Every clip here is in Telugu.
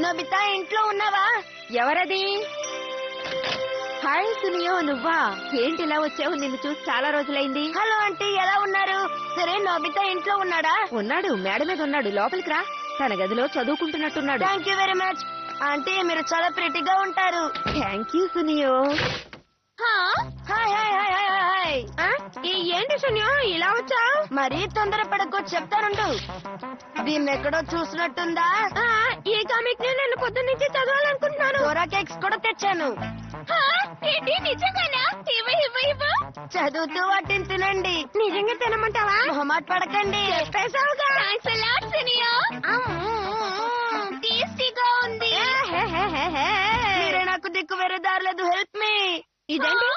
నోబితా ఇంట్లో ఉన్నావా? ఎవరది? హాయ్ సునియో, నువ్వా? ఏంటి ఇలా వచ్చావు? నిన్ను చూసి చాలా రోజులైంది. హలో ఆంటీ, ఎలా ఉన్నారు? సరే, నోబితా ఇంట్లో ఉన్నాడా? ఉన్నాడు, మేడ మీద ఉన్నాడు. లోపలికి రా. తన గదిలో చదువుకుంటున్నట్టున్నాడు. Thank you very much aunty, మీరు చాలా ప్రిటీగా ఉంటారు. Thank you Suneo. Hi hi hi hi hi. ఏంటి సునియో ఇలా వచ్చా? మరీ తొందరపడకు, చెప్తానుండు. దీన్ని ఎక్కడో చూసినట్టుందా? ఈ కామిక్ ని నేను పొద్దున్నుంచి చదవాలనుకుంటున్నాను. డోరా కేక్స్ కూడా తెచ్చాను. ఏంటి నిజంగానా? చదువుతూ వాటిని తినండి. నిజంగా తినమంటావా? మొహమాట పడకండి. చెప్పేశావుగా. టేస్టీగా ఉంది. మీరే నాకు దిక్కు వేరే దారలేదు. Help me. ఇదేంటి?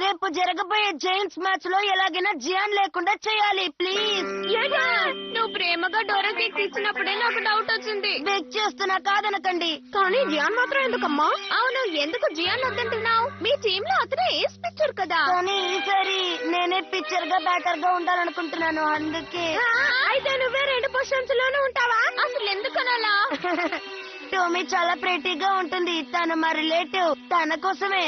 రేపు జరగబోయే జైంట్స్ మ్యాచ్ లో ఎలాగైనా జియాన్ లేకుండా చేయాలి ప్లీజ్. నువ్వు ప్రేమగా డోరా కేక్ ఇచ్చినప్పుడే నాకు డౌట్ వచ్చింది. బేక్ చేస్తున్నా, కాదనకండి. కానీ జియాన్ మాత్రం ఎందుకమ్మా? అవును, ఎందుకు జియాన్ వద్దంటున్నావు? మీ టీమ్ లో అతనే ఏస్ పిచ్చర్ కదా. కానీ ఈసారి నేనే పిక్చర్ గా బ్యాటర్ గా ఉండాలనుకుంటున్నాను, అందుకే. అయితే నువ్వే 2 పొజిషన్స్ లోనే ఉంటావా? అసలు ఎందుకనలా? టోమీ చాలా ప్రెటీగా ఉంటుంది. తను మా రిలేటివ్, తన కోసమే.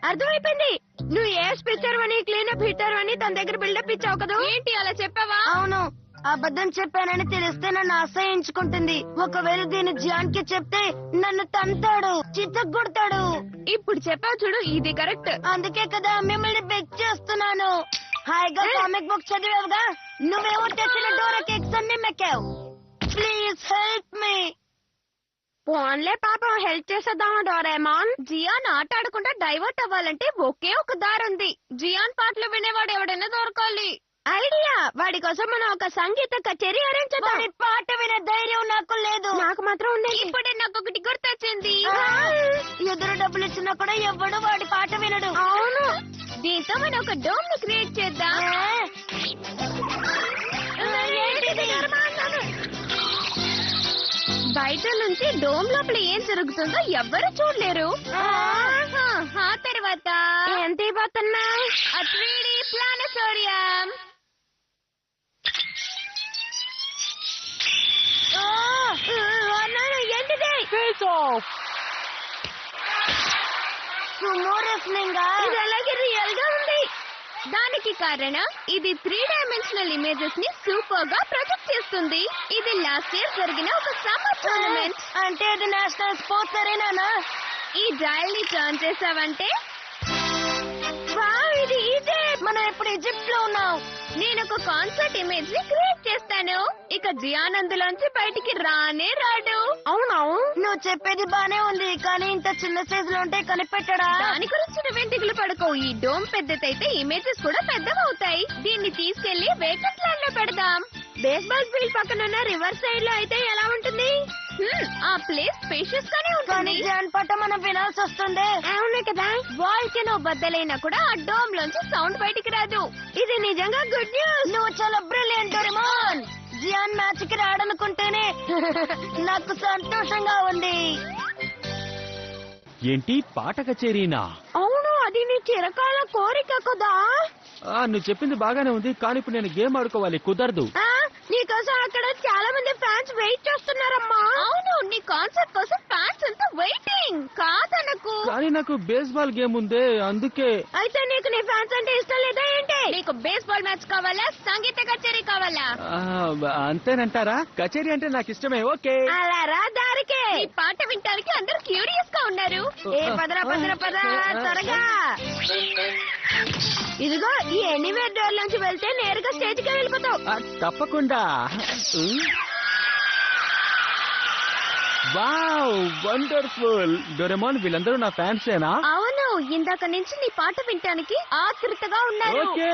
అర్థమైపోయింది. నువ్వు ఏ స్పిచ్చర్ అని క్లీనప్ హిట్టర్ అని తన దగ్గర బిల్డప్ ఇచ్చావు కదా. ఏంటి అలా చెప్పావా? అవును, అబద్ధం చెప్పానని తెలిస్తే నన్ను అసహించుకుంటుంది. ఒకవేళ దీన్ని జియాన్ కి చెప్తే నన్ను తంతాడు, చిత్తగొడతాడు. ఇప్పుడు చెప్పావు చూడు, ఇది కరెక్ట్. అందుకే కదా మిమ్మల్ని బెక్ చేస్తున్నాను. హాయిగా కామిక్ బుక్ చదివావుగా, నువ్వేమో తెచ్చిన డోరా కేక్స్ అన్ని మెక్కావు. Please help me. పోన్లే పాపం, హెల్ప్ చేసేద్దామా డోరేమాన్? జియాన్ ఆట ఆడకుండా డైవర్ట్ అవ్వాలంటే ఒకే ఒక దారుంది. జియాన్ పాటలు వినేవాడు ఎవడైనా దొరకాలి. ఐడియా, వాడి కోసం మనం ఒక సంగీత కచేరీ అరేంజ్ చేద్దాం. పాట వినే ధైర్యం నాకు లేదు. నాకు మాత్రం ఉండేది. ఇప్పుడే నాకు ఒకటి గుర్తొచ్చింది. ఎదురు డబ్బులు ఇచ్చినా కూడా ఎవ్వడు వాడి పాట వినడు. అవును, దీంతో మనం ఒక డోమ్ ని క్రియేట్ చేద్దాం. బయట నుంచి డోమ్ లోపల ఏం జరుగుతుందో ఎవ్వరూ చూడలేరు. ఆ తర్వాత ఎంత ఇవ్వతున్నా? 3D planetarium. ఏంటిది? ఇది అలాగే రియల్ గా ఉంది. దానికి కారణం ఇది 3 డైమెన్షనల్ ఇమేజెస్ ని సూపర్ గా ప్రొజెక్ట్ చేస్తుంది. ఇది లాస్ట్ ఇయర్ జరిగిన ఒక సమ్మర్ టోర్నమెంట్. అంటే ఇది నేషనల్ స్పోర్ట్స్ అరేనా? ఈ డయల్ ని టర్న్ చేసావంటే ఇది ఇదే. మనం ఇప్పుడు ఈజిప్ట్ లో ఉన్నాం. నేను ఒక కాన్సర్ట్ ఇమేజ్ ని క్రియేట్ చేస్తాను. ఇక జియాన్ అందులోంచి బయటికి రానే రాడు. అవునవు, నువ్వు చెప్పేది బానే ఉంది, కానీ ఇంత చిన్న సైజు లో ఉంటే కనిపెట్టడా? దాని గురించి నువ్వేం దిగులు పడుకో. ఈ డోమ్ పెద్దదైతే ఇమేజెస్ కూడా పెద్దవవుతాయి. దీన్ని తీసుకెళ్లి వేకెంట్ ల్యాండ్ లో పెడదాం. బేస్బాల్ ఫీల్డ్ పక్కనున్న రివర్ సైడ్ లో అయితే ఎలా ఉంటుంది? ఆ ప్లేస్ స్పేషియస్ గానే ఉంటుంది. జియాన్ పాట మనం వినాల్సి వస్తుంది. అవును కదా. వాల్కెనో బద్దలైనా కూడా ఆ డోమ్ లోంచి సౌండ్ బయటికి రాదు. ఇది నిజంగా గుడ్ న్యూస్. నువ్వు చాలా బ్రిలియంట్ డోరేమాన్. జియాన్ మ్యాచ్ కి రాడనుకుంటేనే నాకు సంతోషంగా ఉంది. ఏంటి పాట కచేరీనా? అవును, అది నీ చిరకాల కోరిక కదా. నువ్వు చెప్పింది బాగానే ఉంది, కానీ ఇప్పుడు నేను గేమ్ ఆడుకోవాలి, కుదరదు. నీకోసం అక్కడ చాలా మంది ఫ్యాన్స్ వెయిట్ చేస్తున్నారమ్మా. అవును, నీ కాన్సర్ట్ కోసం ఫ్యాన్స్ అంతా వెయిటింగ్. కాదనకు. కానీ నాకు బేస్బాల్ గేమ్ ఉందే, అందుకే. అయితే నీకు నీ ఫ్యాన్స్ అంటే ఇష్టం లేదా ఏంటి? నీకు బేస్బాల్ మ్యాచ్ కావాలా, సంగీత కచేరీ కావాలా? అంతేనంటారా? కచేరీ అంటే నాకు ఇష్టమే. ఓకే, అలా రా దారికే. ఈ పాట వినటానికి అందరూ క్యూరియస్ గా ఉన్నారు. పదరా పదరా పదరా త్వరగా. ఇదిగో ఈ ఎనీవేర్ డోర్ నుంచి వెళ్తే నేరుగా స్టేజ్ కి వెళ్ళిపోతావు. తప్పకుండా. Wow, wonderful. డోరేమాన్, వీళ్ళందరూ నా ఫ్యాన్సేనా? అవును, ఇందాక నుంచి నీ పాట వినటానికి ఆతృతగా ఉన్నారు. ఓకే,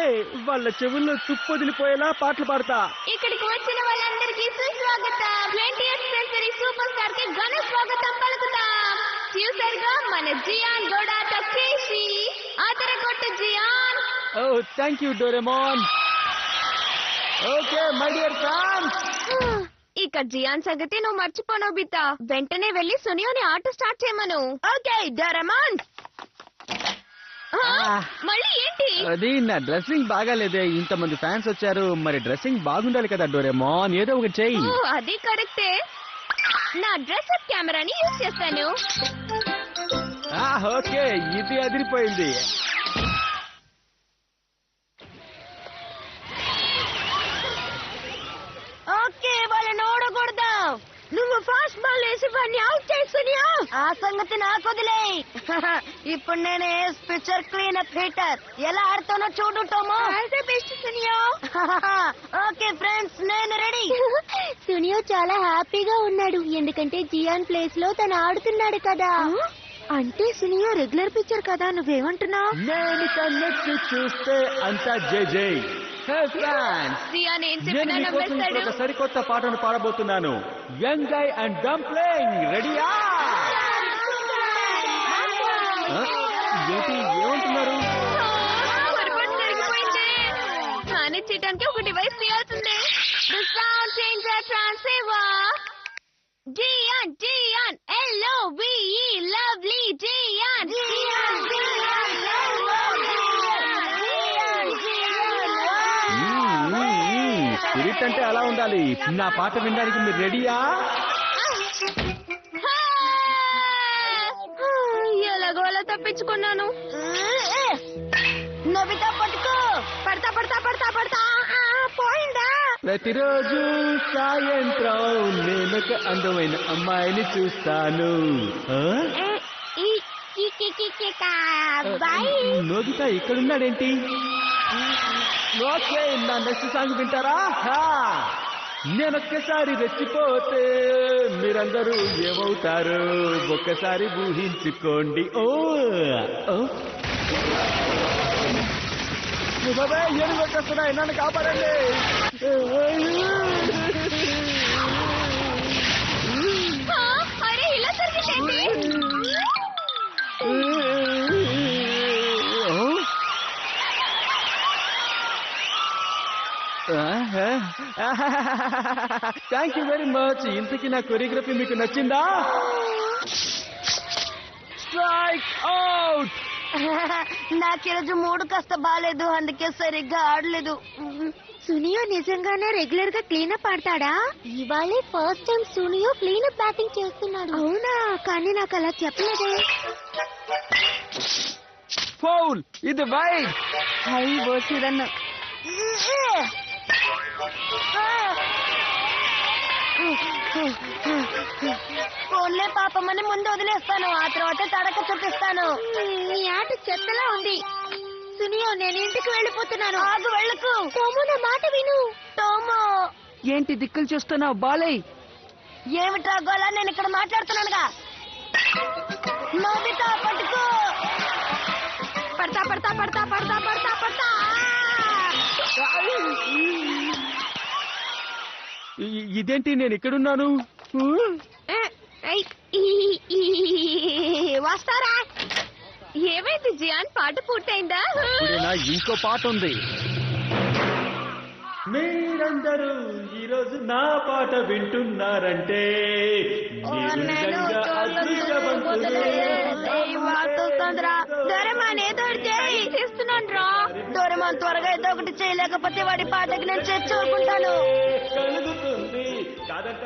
వాళ్ళ చెవుల్లో తుప్పొదిలిపోయేలా పాటలు పాడతా. ఇక్కడికి వచ్చిన వాళ్ళందరికీ సుస్వాగతం. 20th సెంచరీ సూపర్ స్టార్ కి ఘన స్వాగతం పలుకుతాం. చూసారుగా మన జియాన్ గోడా టకేషి. ఆదరగొట్టు Gian. Oh thank you Doraemon. Okay my dear fans. ఇక జియాన్ సంగతి నువ్వు మర్చిపోను బితా. వెంటనే వెళ్లి సునియోని ఆట స్టార్ట్ చేయమను. Okay Doraemon. మళ్ళీ ఏంటి? అది నా డ్రెస్సింగ్ బాగాలేదే, ఇంతమంది ఫ్యాన్స్ వచ్చారు, మరి డ్రెస్సింగ్ బాగుండాలి కదా డోరేమోన్, ఏదో ఒకటి చెయ్యి. ఓ, అది కరెక్టే. నా డ్రెస్ అప్ కెమెరాని యూజ్ చేస్తాను. ఓకే, ఇది అదిరిపోయింది. ఓకే, వాళ్ళని ఓడకూడదాం. నువ్వు ఫాస్ట్ బాల్ వేసి వాడిని అవుట్ చేస్తున్నా. ఆ సంగతి నాకు వదిలే. ఇప్పుడు నేను పిక్చర్ క్లీన్ అప్ హీటర్ ఎలా ఆడుతానో చూడు టోమో. Best Suneo. ఓకే ఫ్రెండ్స్, నేను రెడీ. సునియో చాలా హ్యాపీగా ఉన్నాడు, ఎందుకంటే జియాన్ ప్లేస్ లో తను ఆడుతున్నాడు కదా. అంటే సునియో రెగ్యులర్ పిక్చర్ కదా, నువ్వేమంటున్నావు? నేను కన్నెక్ట్ చూస్తే అంతా జై జై. హే ఫ్యాన్స్, జియాన్ ఏం నేను చెప్పినా మీకోసం ఇప్పుడు నమ్మేస్తాడు. ఒక సరికొత్త పాటను పాడబోతున్నాను. యంగ్ గై అండ్ డంప్లింగ్, రెడీయా? ఏంటి ఏమంటున్నారు? పొరపాటు జరిగిపోయింది. మేనేజ్ చేయడానికి ఒక డివైస్ తీయాల్సిందే. The sound changer transceiver. Gian Gian LOVE, lovely Gian. Spirit అంటే అలా ఉండాలి. నా పాట వినడానికి మీరు రెడీయా? ఎలాగో అలా తప్పించుకున్నాను. నోబితా పట్టుకో. పడతా పడతా పడతా పడతా. పోయిందా? ప్రతిరోజు సాయంత్రం నేనొక అందమైన అమ్మాయిని చూస్తాను. బాయ్. నోబితా ఇక్కడున్నాడేంటి? ఓకే, నా నెక్స్ట్ సాంగ్ వింటారా? నేనొక్కసారి రెచ్చిపోతే మీరందరూ ఏమవుతారు ఒక్కసారి ఊహించుకోండి. ఓ బాబాయ్, ఏడు వచ్చేస్తున్నాయి, నన్ను కాపాడండి. అరే, ఇలా జరిగిందేంటి? Thank you very much. ఇంతకీ నా కొరియోగ్రఫీ మీకు నచ్చిందా? Strike out. నాకు ఈరోజు మూడు కాస్త బాగాలేదు, అందుకే సరిగ్గా ఆడలేదు. సునియో నిజంగానే రెగ్యులర్ గా క్లీనప్ ఆడతాడా? ఇవాళే first time Suneo cleanup batting చేస్తున్నాడు. అవునా? కానీ నాకు అలా చెప్పలేదే. ఫౌల్, ఇది వైడ్. హై బోసిరన్న. ఫోన్లే పాపమని ముందు వదిలేస్తాను, ఆ తర్వాత తడక చూపిస్తాను. నీ ఆట చెత్తలా ఉంది. సునియో, నేను ఇంటికి వెళ్ళిపోతున్నాను. ఆగు, వెళ్ళకు. టోమో, నా మాట విను. టోమో, ఏంటి దిక్కులు చూస్తున్నావు బాలయ్? ఏమిట్రా గోలా? నేను ఇక్కడ మాట్లాడుతున్నానుగా. నోబితా పట్టుకో. పడతా పడతా పడతా పడతా పడతా పడతా. ఇదేంటి నేను ఇక్కడున్నాను? వస్తారా? ఏమైంది జియాన్? పాట పూర్తయిందా? ఇప్పుడేనా ఇంకో పాట ఉంది. మీరందరూ ఈరోజు నా పాట వింటున్నారంటే డోరేమాన్ త్వరగా ఏదో ఒకటి చేయలేకపోతే వాడి పాటకి నేను చేర్చుకుంటాను. కలుగుతుంది కాదంట.